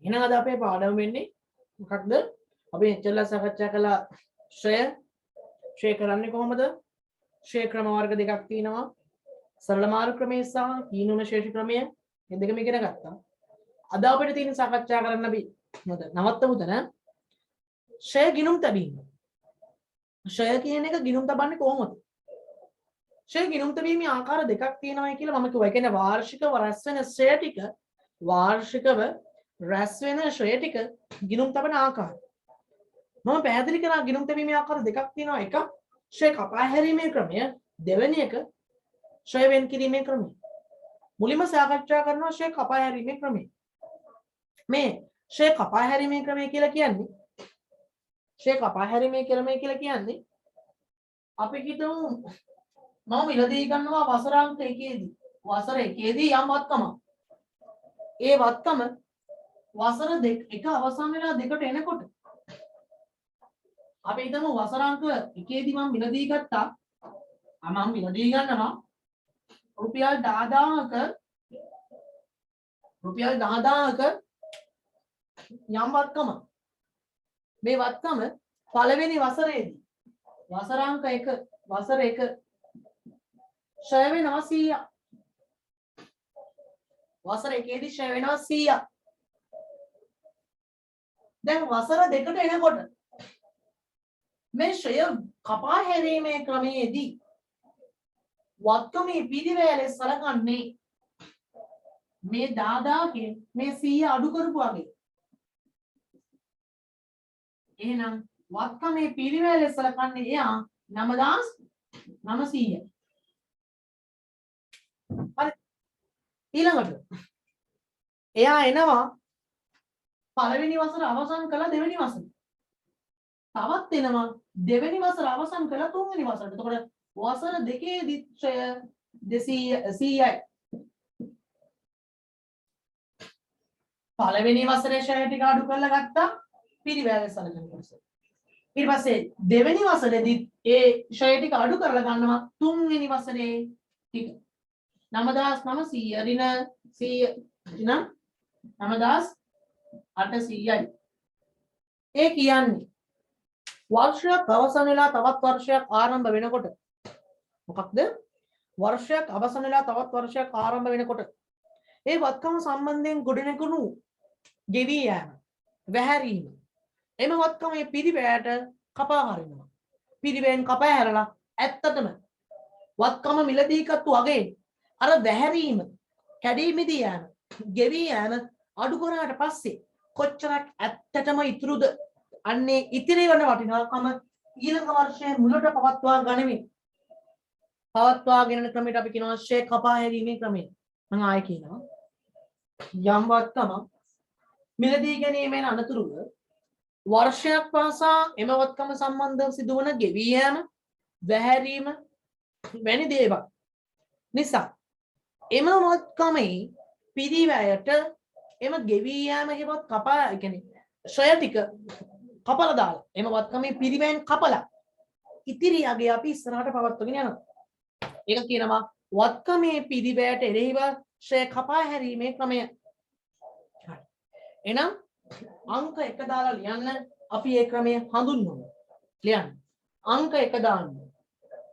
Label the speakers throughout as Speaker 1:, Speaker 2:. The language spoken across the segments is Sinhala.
Speaker 1: එහෙනම් අද අපේ පාඩම වෙන්නේ මොකක්ද? අපි එච්චරලා සාකච්ඡා කළා ශ්‍රය කරන්නේ කොහොමද? ශ්‍රය ක්‍රම වර්ග දෙකක් තියෙනවා. සරල මාර්ග ක්‍රමය සහ හීනුන ශේෂ ක්‍රමය. මේ දෙකම ඉගෙන ගත්තා. අද අපිට තියෙන සාකච්ඡා කරන්න අපි නවත්තමු තන ශ්‍රය ගිණුම් තැබීම. ශ්‍රය කියන එක ගිණුම් තබන්නේ කොහොමද? ශ්‍රය ගිණුම් තැබීමේ ආකාර දෙකක් තියෙනවා කියලා මම කිව්වා. ඒ කියන්නේ වාර්ෂිකව රැස් වෙන ශ්‍රය ටික වාර්ෂිකව රැස් වෙන ශ්‍රය ටික ගිණුම් තබන ආකාරය. මම පැහැදිලි කරා ගිණුම් තැබීමේ ආකාර දෙකක් තියෙනවා. එකක් ශ්‍රය කපා හැරීමේ ක්‍රමය, දෙවෙනි එක ශ්‍රය වෙන් කිරීමේ ක්‍රමය. මුලින්ම සාකච්ඡා කරනවා ශ්‍රය කපා හැරීමේ ක්‍රමය. මේ ශ්‍රය කපා හැරීමේ ක්‍රමය කියලා කියන්නේ ශ්‍රය කපා හැරීමේ ක්‍රමය කියලා කියන්නේ අපි හිතමු මම මිලදී ගන්නවා වසරාංක 1 වසර 1 දී යම් වත්කමක්. ඒ වත්කම වසර එක අවසන් වෙලා දෙකට එනකොට අපි හිතමු වසරාංක 1 දී මම මිලදී ගත්තා. මම මිලදී ගන්නවා රුපියල් 10000ක යම් වත්කම. මේ වත්කම පළවෙනි වසරේදී වසරාංක 1 වසර 1 ශ්‍රය වෙනවා 100ක්. වසර 1 දී ශ්‍රය වෙනවා 100ක්. දැන් වසර දෙකට එනකොට මේ ශ්‍රය කපා හැරීමේ ක්‍රමයේදී වත්කමේ පිරිවැයලේ සලකන්නේ මේ 10000කින් මේ 100 අඩු කරපු වගේ. එහෙනම් වත්කමේ පිරිවැයලේ සලකන්නේ එයා 9900. හරි. ඊළඟට එයා එනවා පළවෙනි වසර අවසන් කළා දෙවෙනි වසර. තවත් එනවා දෙවෙනි වසර අවසන් කළා තුන්වෙනි වසරට. එතකොට වසර දෙකේදී ශ්‍රය 200යි. පළවෙනි වසරේ ශ්‍රය ටික අඩු කරලා ගත්තා පිරිවැය සලකන කොටස. ඊට පස්සේ දෙවෙනි වසරේදී ඒ ශ්‍රය ටික අඩු කරලා ගන්නවා තුන්වෙනි වසරේ ටික. 9900 ඍණ 100 ඍණ 9800යි. ඒ කියන්නේ වර්ෂයක් අවසන් වෙලා තවත් වර්ෂයක් ආරම්භ වෙනකොට මොකක්ද? වර්ෂයක් අවසන් වෙලා තවත් වර්ෂයක් ආරම්භ වෙනකොට ඒ වත්කම සම්බන්ධයෙන් ගොඩනැගුණු ගෙවි යෑම, වැහැරීම. එම වත්කමේ පිරිවැයට කපා හරිනවා. පිරිවැයෙන් කපා හැරලා ඇත්තටම වත්කම මිලදීකත්තු වගේ අර වැහැරීම, කැඩීමේදී යෑම, ගෙවි යෑම අඩු කරාට පස්සේ කොච්චරක් ඇත්තටම ඉතුරුද? අන්නේ ඉතිරි වෙන වටිනාකම ඊළඟ වර්ෂයේ මුලට පවත්වා ගනිමින් පවත්වාගෙන යන ක්‍රමයට අපි කියනවා ශ්‍රය කපා හැරීමේ ක්‍රමය. මම ආයෙ කියනවා යම් වත්කම මිලදී ගැනීමෙන් අනතුරුව වර්ෂයක් පාසා එම වත්කම සම්බන්ධව සිදුවන ගෙවි යෑම, වැහැරීම වැනි දේවල් නිසා එම වත්කමේ පිරිවැයට එම ගෙවි යෑම හේවත් කපා කියන්නේ ශ්‍රය ටික කපලා දාලා එම වත්කමේ පිරිවැයෙන් කපලා ඉතිරි යගේ අපි ඉස්සරහට පවත්වගෙන යනවා. ඒක කියනවා වත්කමේ පිරිවැයට එරෙහිව ශ්‍රය කපා හැරීමේ ක්‍රමය. හරි. එහෙනම් අංක 1 දාලා ලියන්න අපි මේ ක්‍රමය හඳුන්වමු. ලියන්න. අංක 1 දාන්න.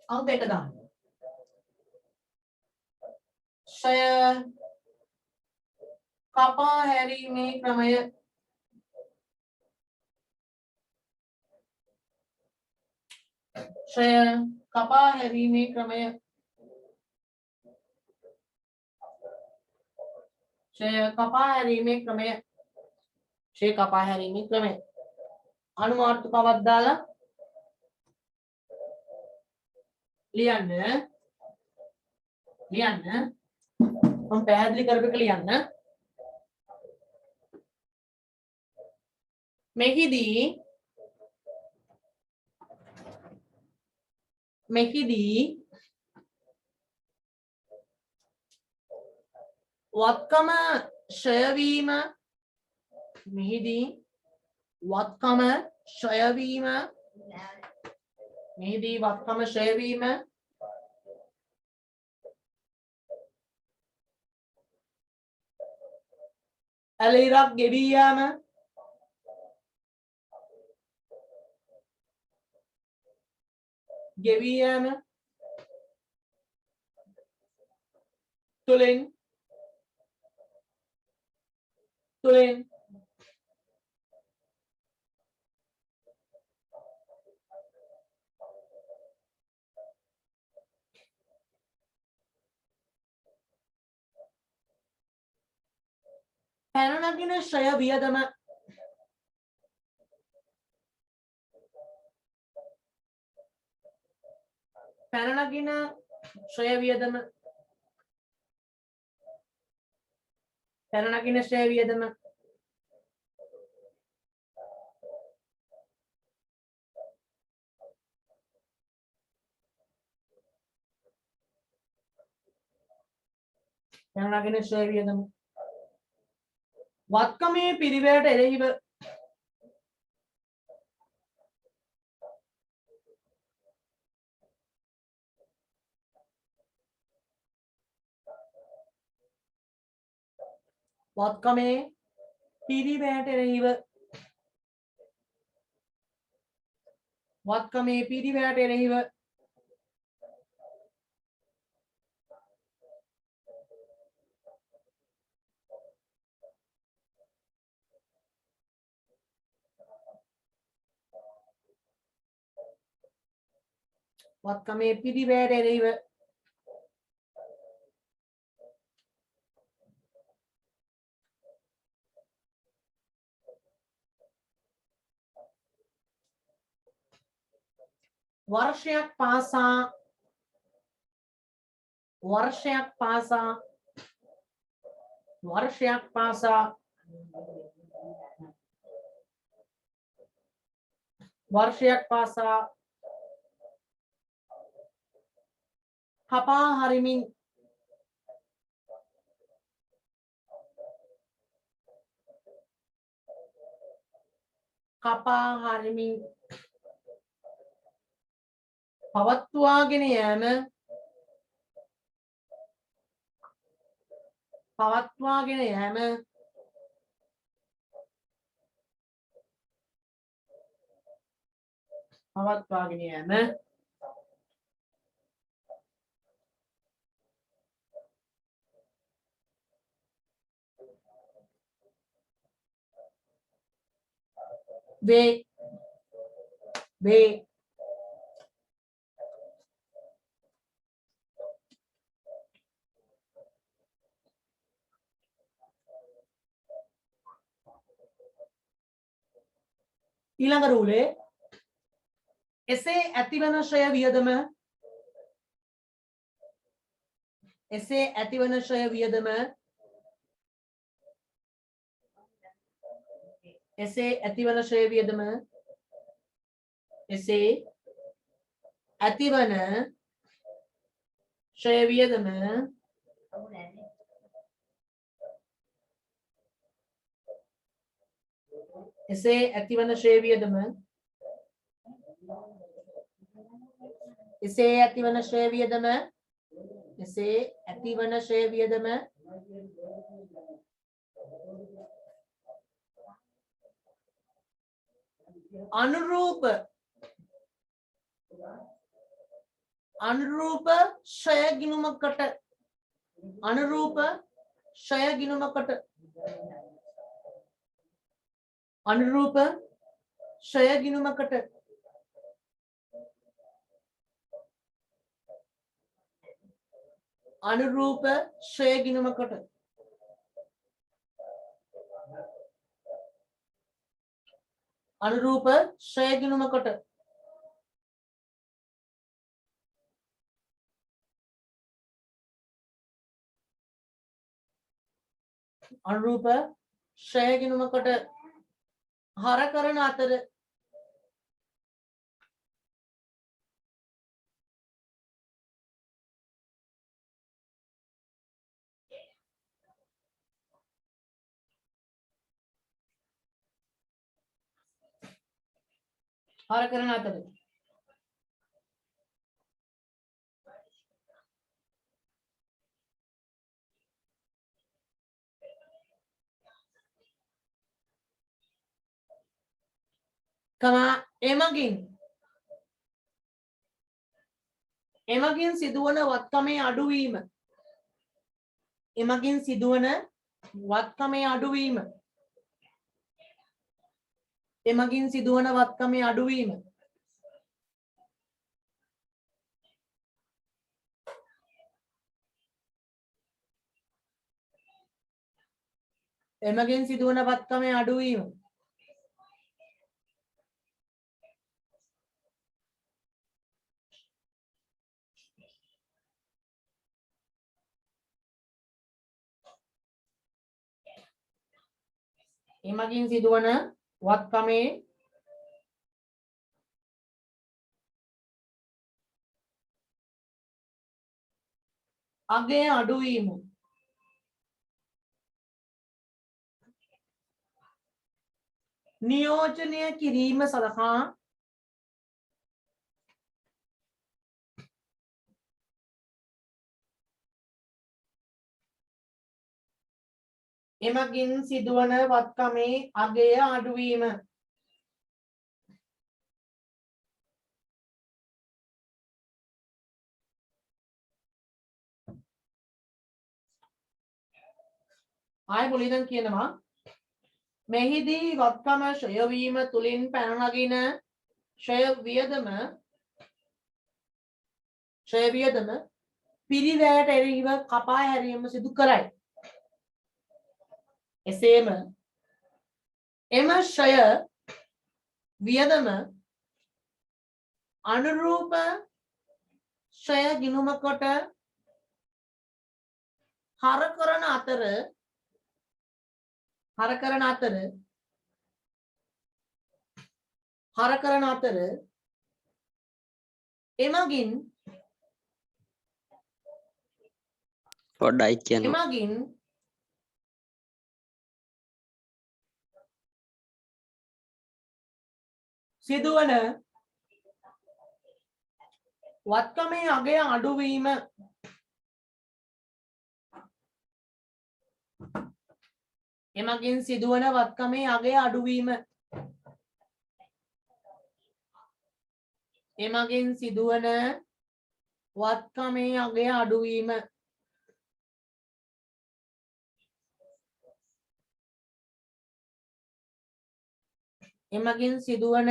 Speaker 1: අංක 1 දාන්න. ශ්‍රය කපා හැරීමේ ක්‍රමය. ශ්‍රය කපා හැරීමේ ක්‍රමය. ශ්‍රය කපා හැරීමේ ක්‍රමය. ශ්‍රය කපා හැරීමේ ක්‍රමය. අනුමාර්ථකවක් දාලා ලියන්න. මම පැහැදිලි කරපෙක ලියන්න. මෙහිදී වත්කම ශ්‍රය වීම ඇලහිරක් ගෙවී යාම තුලින් පැන නගින ශ්‍රය වියදම පැන නගින ශ්‍රය වියදම පැන නගින ශ්‍රය වියදම පැන නගින ශ්‍රය වියදම වත්කමේ පිරිවැයට එරෙහිව වත්කමේ පිරිවැයට එරෙහිව වත්කමේ පිරිවැයට එරෙහිව වත්කමේ පිරිවැයට එරෙහිව वर्षයක් පාසා वर्षයක් පාසා वर्षයක් පාසා वर्षයක් පාසා කපා හරිමින් කපා හරිමින් පවත්වාගෙන යෑම පවත්වාගෙන යෑම පවත්වාගෙන යෑම වේ ඊළඟ රූලේ එසේ ඇතිවන ශ්‍රය වියදම එසේ ඇතිවන ශ්‍රය වියදම එසේ ඇතිවන ශ්‍රය වියදම එසේ ඇතිවන ශ්‍රය වියදම එසේ ඇතිවන ශ්‍රය වියදම එසේ ඇතිවන ශ්‍රය වියදම එසේ ඇතිවන ශ්‍රය වියදම අනුරූප ශ්‍රය ගිණුමකට අනුරූප ශ්‍රය ගිණුමකට අනුරූප ශ්‍රය ගිණුමකට අනුරූප ශ්‍රය ගිණුමකට අනුරූප ශ්‍රය ගිණුමකට අනුරූප ශ්‍රය ගිණුමකට හර කරන අතර හර කරන අතර එමගින් සිදුවන වත්කමේ අඩුවීම. එමගින් සිදුවන වත්කමේ අඩුවීම. එමගින් සිදුවන වත්කමේ අඩුවීම. එමගින් සිදුවන වත්කමේ අඩුවීම. එමගින් සිදුවන වත්කමේ අගය අඩුවීම. නියෝජනය කිරීම සඳහා එමගින් සිදුවන වත්කමේ අගය අඩුවීම. ආය මුලින්ම කියනවා මෙහිදී වත්කම ක්ෂය වීම තුලින් පැන නගින ක්ෂය වියදම පිරිවැයට එරෙහිව කපා හැරීම සිදු කරයි. එසේම එම ක්ෂය වියදම අනුරූප ක්ෂය ගිණුමකට හර කරන අතර එමගින්
Speaker 2: පොඩ්ඩයි කියන්න.
Speaker 1: එමගින් සිදුවන වත්කමේ අගය අඩුවීම. එමගින් සිදුවන වත්කමේ අගය අඩුවීම. එමගින් සිදුවන වත්කමේ අගය අඩුවීම. එමගින් සිදුවන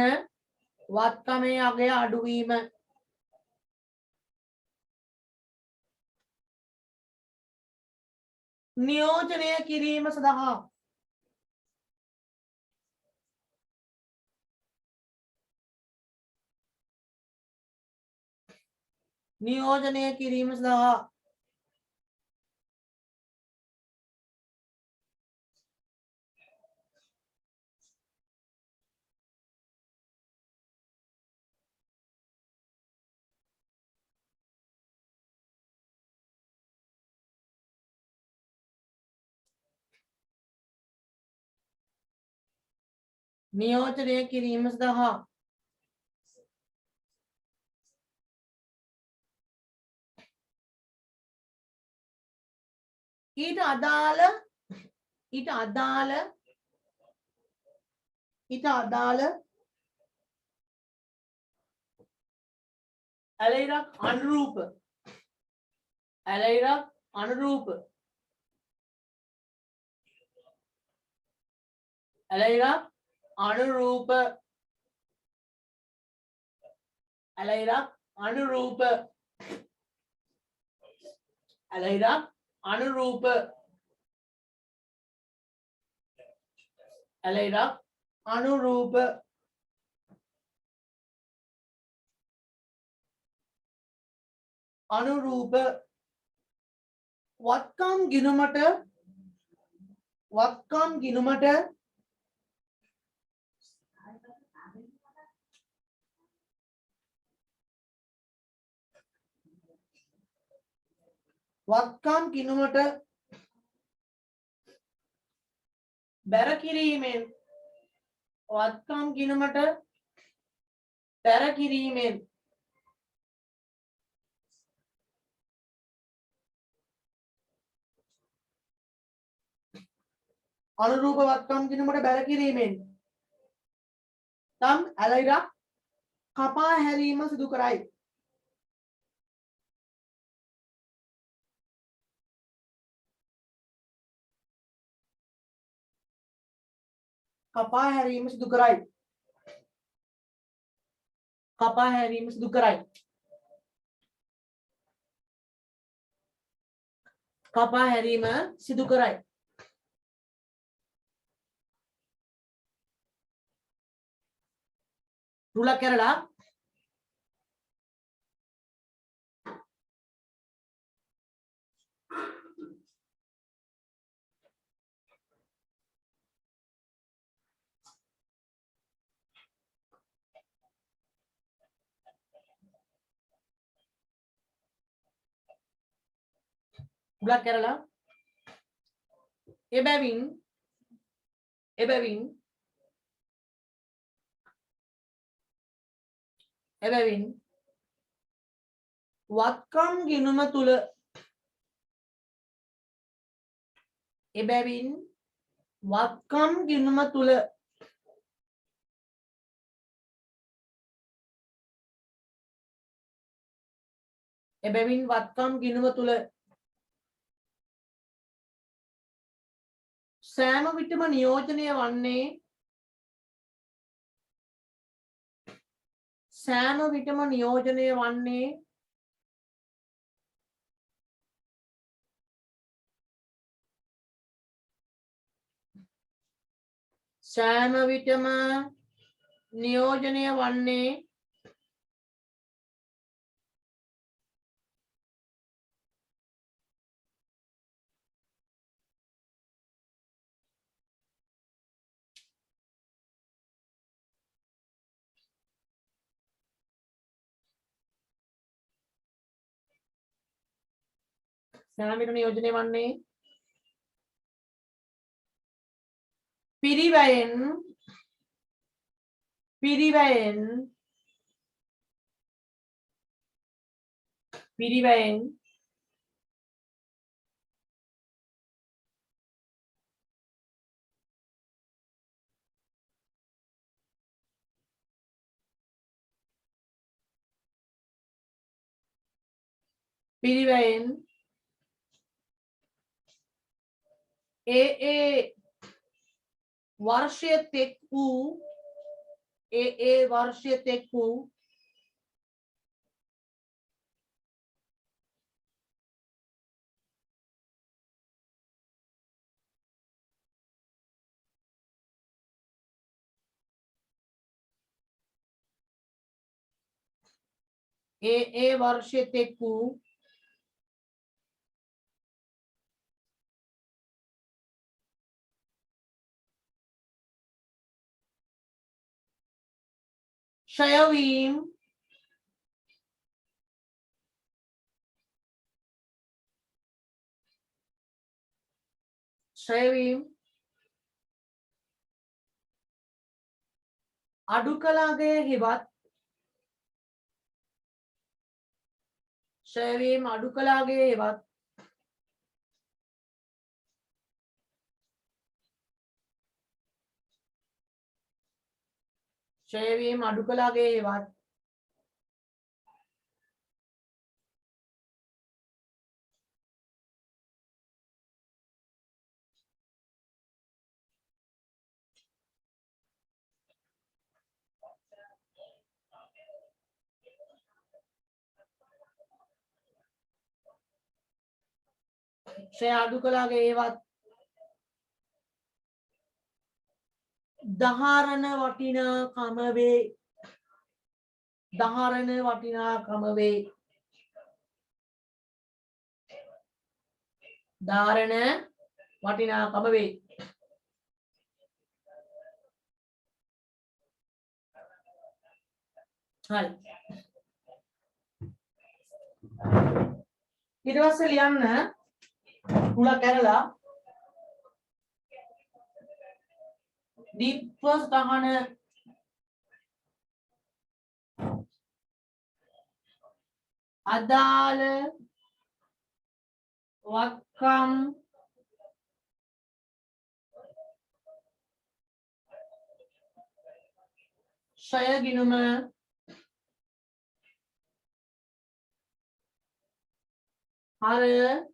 Speaker 1: වත්කමේ අගය අඩුවීම. නියෝජනය කිරීම සඳහා නියෝජනය කිරීම සඳහා නියෝජනය කිරීම සඳහා ඊට අදාළ ඇලයිරක් අනුරූප වත්කම් ගිණුමට බැර කිරීමෙන් අනුරූප වත්කම් ගිණුමට බැර කිරීමෙන් තම් ඇලයිරක් කපා හැරීම සිදු කරයි. කපා හැරීම සිදු කරයි. කපා හැරීම සිදු කරයි. කපා හැරීම සිදු කරයි. රුලක් කැරලා රුලක් කැරලා එබැවින් එබැවින් එබැවින් වත්කම් ගිණුම තුල එබැවින් වත්කම් ගිණුම තුල එබැවින් වත්කම් ගිණුම තුල සෑම විටම නියෝජනය වන්නේ සෑම විටම නියෝජනය වන්නේ සෑම විටම නියෝජනය වන්නේ සෑම විටම නියෝජනය වන්නේ පිරිවැයෙන් පිරිවැයෙන් පිරිවැයෙන් පිරිවැයෙන් ඒ वर्षीय तेक वූ ඒ वर्षीय तेक वූ ඒ वर्षीय तेक वූ क्षयवीम क्षयवीम අඩු කළාගේ හිවත් ක්ෂයවීම අඩු කළාගේ හිවත් ක්ෂයවීම අඩු කළාගේ හිවත් ක්ෂය අඩු කළාගේ හිවත් දහරණ වටිනාකම වේ දහරණ වටිනාකම වේ ධාරණ වටිනාකම වේ හරි ඊට පස්සේ ලියන්න උලක් ඇරලා දීප්ව සටහන අදාළ වත්කම් ක්ෂය ගිණුම හර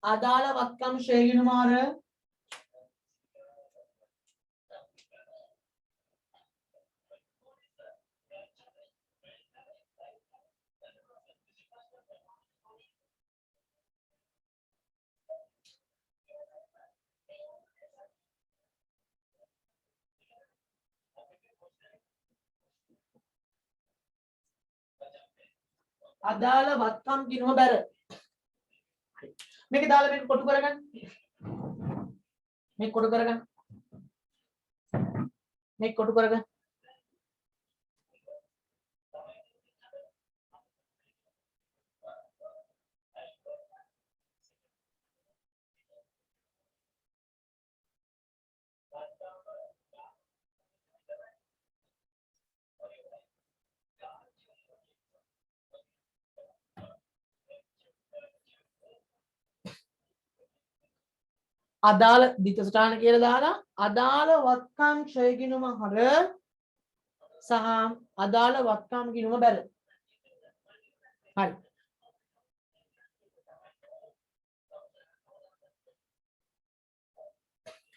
Speaker 1: අදාළ වත්කම් ශ්‍රේණිය මාර අදාළ වත්කම් ගිණුම බැර මේක දාලා මේක කොටු කරගන්න මේක කොටු කරගන්න මේක කොටු කරගන්න අදාළ දිතසටාන කියලා දාලා අදාළ වත්කම් ක්ෂය ගිණුම හර සහ අදාළ වත්කම් ගිණුම බැර හරි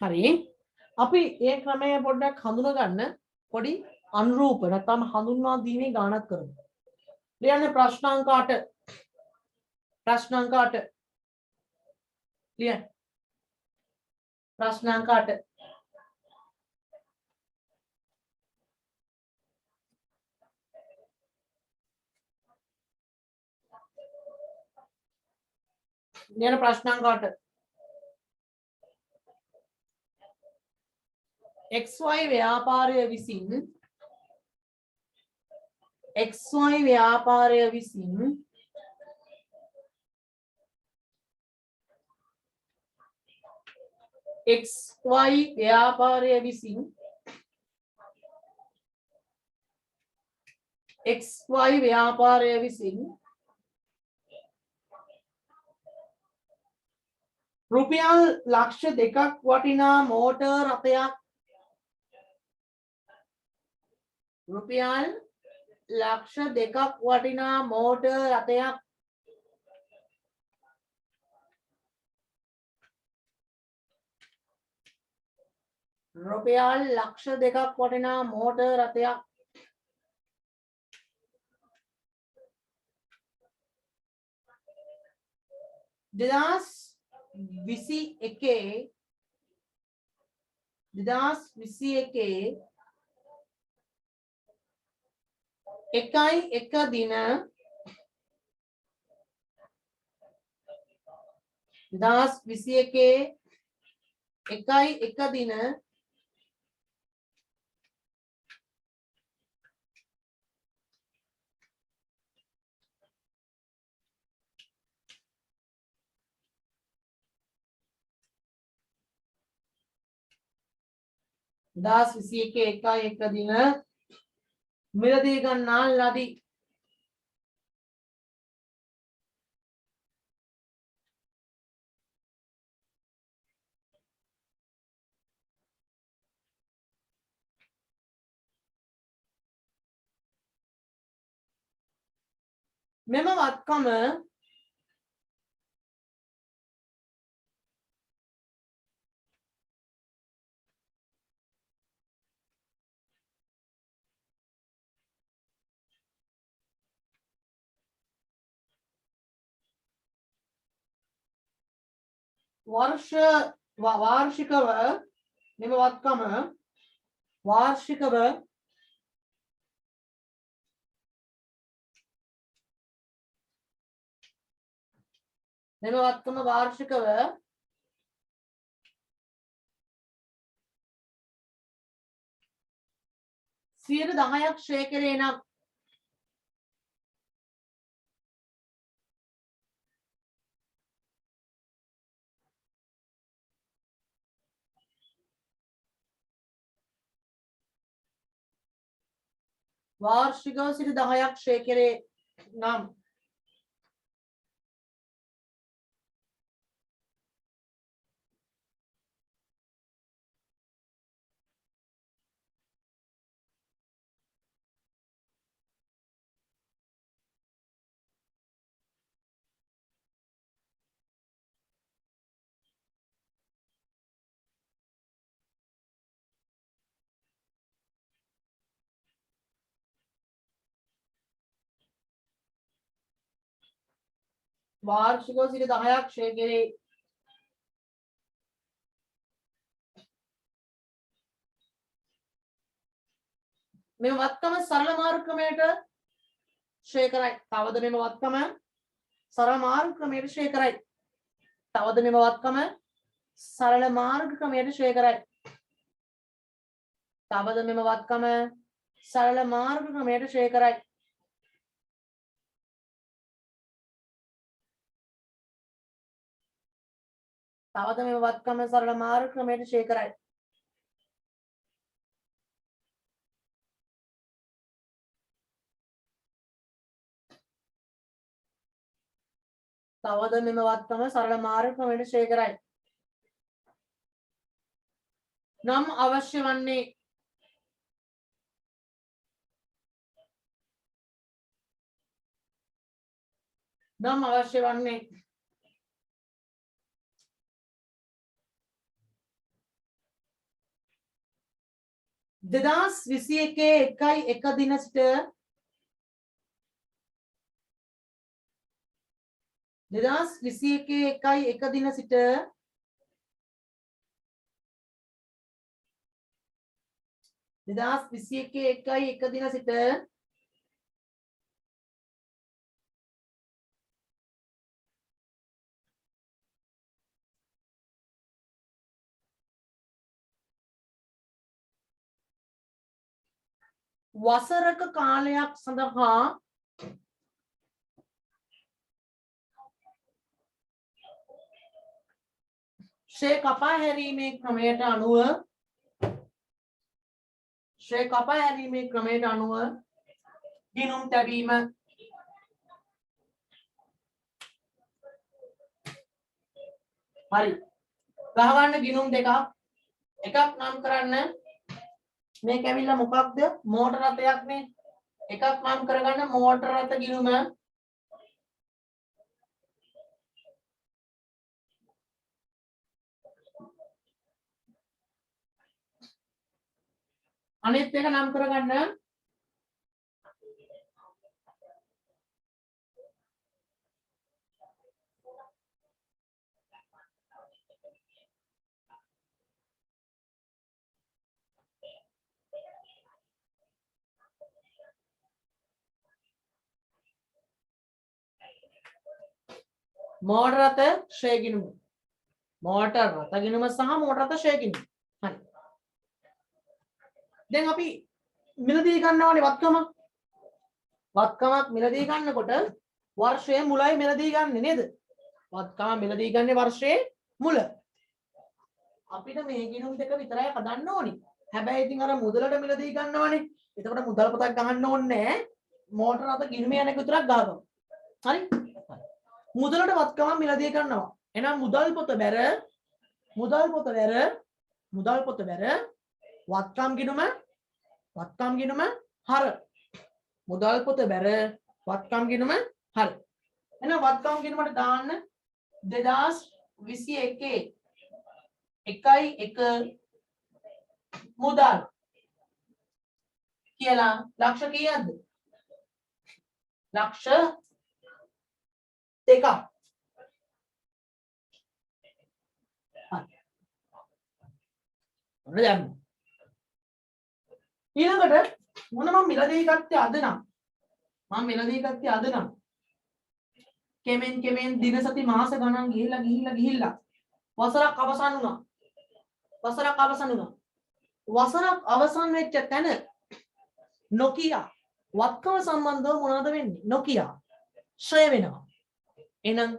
Speaker 1: හරි අපි ඒ ක්‍රමය පොඩ්ඩක් හඳුනා ගන්න පොඩි අනුරූප නැත්නම් හඳුන්වා දීමේ ගානක් කරමු. ලියන්න ප්‍රශ්නාංක 8 ප්‍රශ්නාංක 8 ලියන්න ප්‍රශ්නාංක 8 ලියන්න ප්‍රශ්නාංක 8 XY ව්‍යාපාරය විසින් XY ව්‍යාපාරය විසින් XY ව්‍යාපාරය විසින් XY ව්‍යාපාරය විසින් රුපියල් ලක්ෂ 2ක් වටිනා මෝටර් රථයක් රුපියල් ලක්ෂ 2ක් වටිනා මෝටර් රථයක් රුපියල් ලක්ෂ 2ක් වටිනා මෝටර් රථයක් 2021 එකයි එක දින 2021 එකයි එක දින दास विषय के एकाएक दिन मिलदी गन्ना लदी මෙම වත්කම वार्षिकව මෙම වත්කම වාර්ෂිකව මෙම වත්කම වාර්ෂිකව 10ක් ශ්‍රේ කෙරේ නම් वार्षिकව 10ක් ශ්‍රේ කෙරේ නම් වාර්ෂිකව 10ක් ක්ෂය කෙරේ. මේ වත්කම සරල මාර්ග ක්‍රමයට ක්ෂය කරයි. තවද මේ වත්කම සරල මාර්ග ක්‍රමයට ක්ෂය කරයි. තවද මේ වත්කම සරල මාර්ග ක්‍රමයට ක්ෂය කරයි. තවද මෙම වත්කම සරල මාර්ග ක්‍රමයට ක්ෂය කරයි. තවද මෙම වත්කම සරල මාර්ග ක්‍රමයට ක්ෂය කරයි. තවද මෙම වත්කම සරල මාර්ග ක්‍රමයට ක්ෂය කරයි. නම් අවශ්‍ය වන්නේ නම් අවශ්‍ය වන්නේ 2021 1 දින සිට 2021 1 දින සිට 2021 1 දින සිට වසරක කාලයක් සඳහා ශ්‍රේ කපා හැරීමේ ක්‍රමයට අනුව ගිණුම් තැබීම හරි ගහවන්න ගිණුම් දෙකක් එකක් නම් කරන්න මේක ඇවිල්ලා මොකක්ද මෝටර රථයක් නේ එකක් නම් කරගන්න මෝටර රථ ගිණුම අනිත් එක නම් කරගන්න මෝටර රථ ශ්‍රේ ගිණුම මෝටර රථ ගිණුම සහ මෝටර රථ ශ්‍රේ ගිණුම හරි දැන් අපි මිලදී ගන්නවානේ වත්කමක් මිලදී ගන්නකොට වර්ෂයේ මුලයි මිලදී ගන්නෙ නේද වත්කම මිලදී ගන්නේ වර්ෂයේ මුල අපිට මේ ගිණුම් දෙක විතරයි හදන්න ඕනි හැබැයි ඉතින් අර මුදලට මිලදී ගන්නවනේ එතකොට මුදල් පොතක් ගහන්න ඕනේ නැහැ මෝටර රථ ගිණුම යන එක විතරක් ගහනවා හරි මුදලට වත්කම මිලදී ගන්නවා එහෙනම් මුදල් පොත බැර වත්කම් ගිණුම හර මුදල් පොත බැර වත්කම් ගිණුම හර එහෙනම් වත්කම් ගිණුමට දාන්න 2021 1 මුදල් කියලා ලක්ෂ කීයක්ද ලක්ෂ 2ක් ඊළඟට මොන මම මිලදී ගත්තේ අද නම් කෙමෙන් දින සති මාස ගණන් ගිහිල්ලා වසරක් අවසන් වුණා වසරක් අවසන් වෙච්ච තැන නොකියා වත්කම සම්බන්ධව මොනවද වෙන්නේ නොකියා ශ්‍රේ වෙනවා එහෙනම්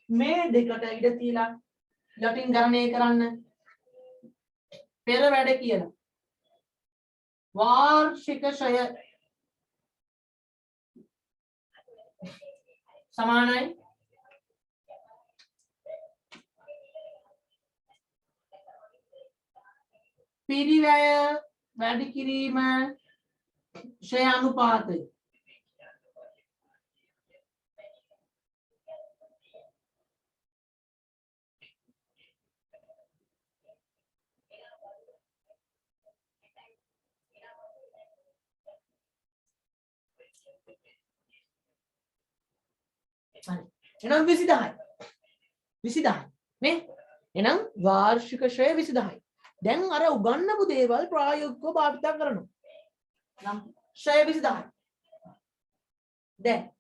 Speaker 1: මේ දෙකට ඉඩ තියලා යටින් ගණනය කරන්න පෙර වැඩ කියලා वार्षिक क्षय समानයි පිරිවැය වැඩි කිරීම ක්ෂය අනුපාතය එහෙනම් 20000යි. 20000යි. නේ? එහෙනම් වාර්ෂික ශ්‍රය 20000යි. දැන් අර උගන්නපු දේවල් ප්‍රායෝගිකව භාවිත කරනවා. නම් ශ්‍රය 20000යි. දැන්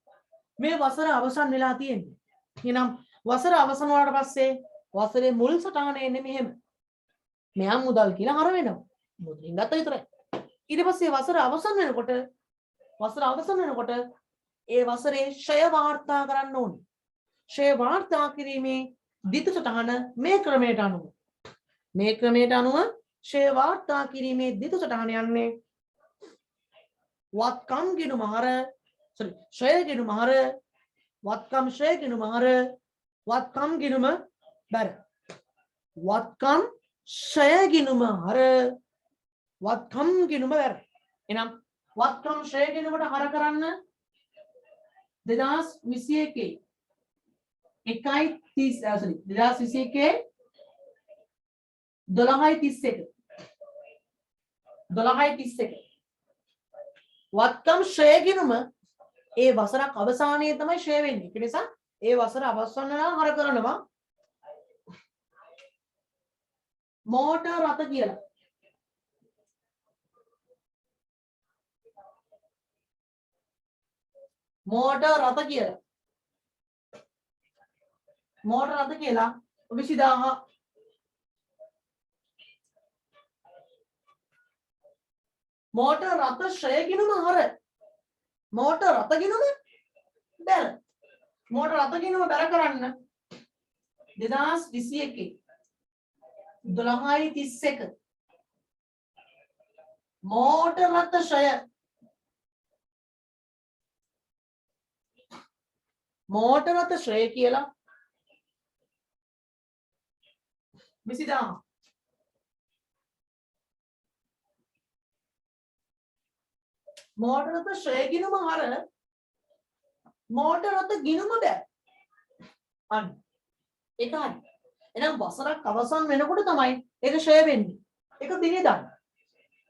Speaker 1: මේ වසර අවසන් වෙලා තියෙන්නේ. එහෙනම් වසර අවසන් වුණාට පස්සේ වසරේ මුල් සටහන එන්නේ මෙහෙම. මෙයා මුදල් කියලා හර වෙනවා. මුදලින් ගත්ත විතරයි. ඊට පස්සේ වසර අවසන් වෙනකොට ඒ වසරේ ශ්‍රය වාර්තා කරන්න ඕනේ. ශ්‍රය වාර්තා කිරීමේ දිතු සටහන මේ ක්‍රමයට අනුව. මේ ක්‍රමයට අනුව ශ්‍රය වාර්තා කිරීමේ දිතු සටහන යන්නේ වත්කම් ගිණුම හර ශ්‍රය ගිණුම හර වත්කම් ශ්‍රය ගිණුම හර වත්කම් ගිණුම බැර. වත්කම් ශ්‍රය ගිණුම හර වත්කම් ගිණුම බැර. එහෙනම් වත්කම් ශ්‍රය ගිණුමට හර කරන්න 2021 2021 12:31 වත්කම් ශ්‍රය ගිණුම ඒ වසරක් අවසානයේ තමයි ශ්‍රය වෙන්නේ. ඒ නිසා ඒ වසර අවසන් වෙනවා හර කරනවා මෝටර් රථ කියලා. මෝටර් රථ කියලා. මෝටර් රථ කියලා 20000 මෝටර් රථ ශ්‍රය ගිණුම හර මෝටර් රථ ගිණුම බැර. මෝටර් රථ ගිණුම බැර කරන්න 2021 12:31 මෝටර් රථ ශ්‍රය මෝටර් රථ ශ්‍රය කියලා 20000 මෝටර් රථ ශ්‍රය ගිණුම හර මෝටර් රථ ගිණුම බැ අන්න ඒක හරි. එහෙනම් වසරක් අවසන් වෙනකොට තමයි ඒක ශ්‍රය වෙන්නේ. ඒක දිනේ දාන්න.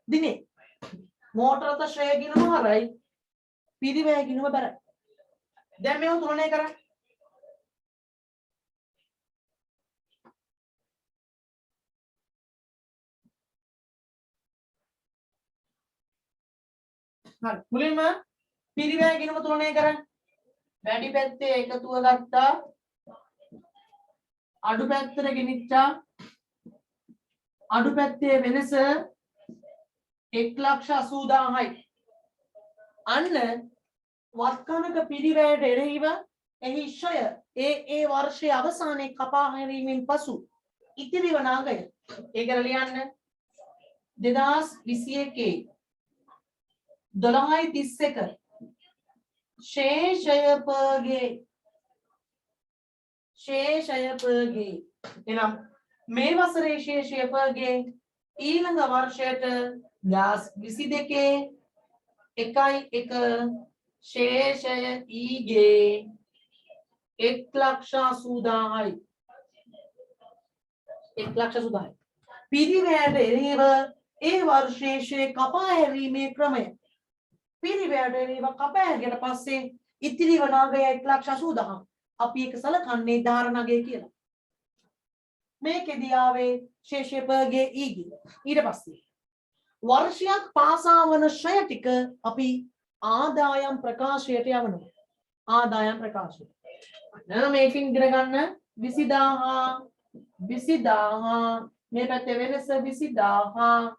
Speaker 1: දිනේ මෝටර් රථ ශ්‍රය ගිණුම හරයි පිරිවැය ගිණුම බැරයි. දැන් මේව තුලනය කරන්න. හරි. මුලින්ම පිරිවැය ගිණුම තුලනය කරන්න. වැඩි පැත්තේ එකතුව ගත්තා. අඩු පැත්තට ගෙනිච්චා. අඩු පැත්තේ වෙනස 1,80,000යි. අන්න වත්කමක පිරිවැයට එරෙහිව එහි ශ්‍රය ඒ වර්ෂයේ අවසානයේ කපා හැරීමෙන් පසු ඉතිරි වන අගය ඒක ලියන්න 2021 12:31 ශේෂයපගේ එනම් මේ වසරේ ශේෂයපගේ ඊළඟ වර්ෂයට 2022 1.1 ශේෂය ඊගේ 1,80,000යි. 1,80,000යි. පිරිවැයට එරෙහිව ඒ වර්ෂයේ ශ්‍රය කපා හැරීමේ ක්‍රමය. පිරිවැයට එරෙහිව කපා හැරියට පස්සේ ඉතිරි වන අගය 1,80,000. අපි ඒක සලකන්නේ ධාරණගය කියලා. මේකෙදී ආවේ ශේෂයපගේ ඊගේ. ඊට පස්සේ වර්ෂයක් පාසා වන ශ්‍රය ටික අපි ආදායම් ප්‍රකාශයට යවනවා. ආදායම් ප්‍රකාශය. නේද මේකෙන් ඉගෙන ගන්න 20000 මේ පැත්තේ වෙනස 20000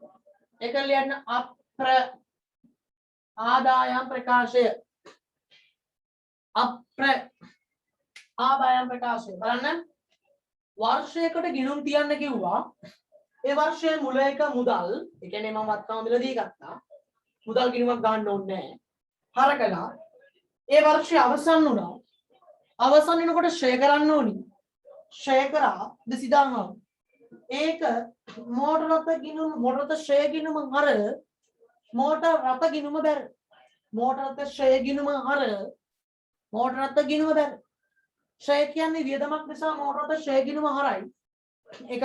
Speaker 1: එක ලියන්න අප්‍ර ආදායම් ප්‍රකාශය. අප්‍ර ආදායම් ප්‍රකාශය. බලන්න වර්ෂයකට ගිණුම් තියන්න කිව්වා. ඒ වර්ෂයේ මුල එක මුදල්. ඒ කියන්නේ මම වත්කම මිලදී ගත්තා. මුදල් ගිණුමක් ගන්න ඕනේ නැහැ. හරකලා ඒ වර්ෂය අවසන් වුණා. අවසන් වෙනකොට ශ්‍රය කරන්න ඕනි. ශ්‍රය කරා 200,000. ඒක මෝටර් රථ ගිණුම මෝටර් රථ ශ්‍රය ගිණුම හර මෝටර් රථ ගිණුම බැර. මෝටර් රථ ශ්‍රය ගිණුම හර මෝටර් රථ ගිණුම බැර. ශ්‍රය කියන්නේ වියදමක් නිසා මෝටර් රථ ශ්‍රය ගිණුම හරයි. ඒක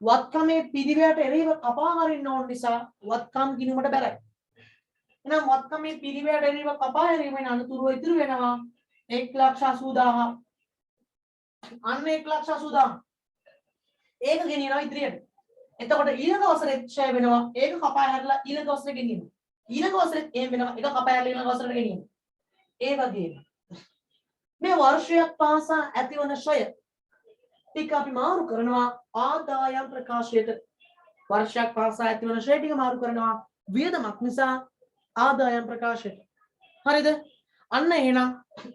Speaker 1: වත්කමේ පිරිවැයට එරෙහිව කපා හරින්න ඕන නිසා වත්කම් ගිණුමට බැරයි. එහෙනම් වත්කමේ පිරිවැයට එරෙහිව කපා හැරීමෙන් අනුතුරුව ඉතුරු වෙනවා 1,80,000. අන්න 1,80,000. ඒක ගෙනියනවා ඉදිරියට. එතකොට ඊළඟ වසරේ ඡය වෙනවා. ඒක කපා හැරලා ඊළඟ වසරේ ගෙනියනවා. ඊළඟ වසරෙත් එහෙම වෙනවා. ඒක කපා හැරලා ඊළඟ වසරේට ගෙනියනවා. ඒ වගේම මේ වර්ෂයක් පාසා ඇතිවන ඡය ටික අපි මාරු කරනවා ආදායම් ප්‍රකාශයට. වර්ෂයක් පාසා ඇතිවන ඡය ටික මාරු කරනවා වියදමක් නිසා ආදායම් ප්‍රකාශයට. හරිද? අන්න එහෙනම්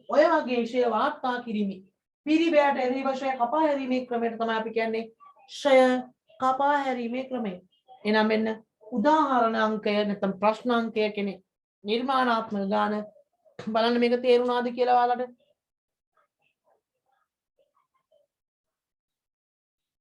Speaker 1: ඔය වගේ ඡය වාර්තා කිරීමේ පිරිබෑට එරෙහිව ඡය කපා හැරීමේ ක්‍රමයට තමයි අපි කියන්නේ ඡය කපා හැරීමේ ක්‍රමය. එහෙනම් මෙන්න උදාහරණ අංකය නැත්නම් ප්‍රශ්න අංකය කෙනේ නිර්මාණාත්මක ගාන බලන්න මේක තේරුණාද කියලා ඔයාලට?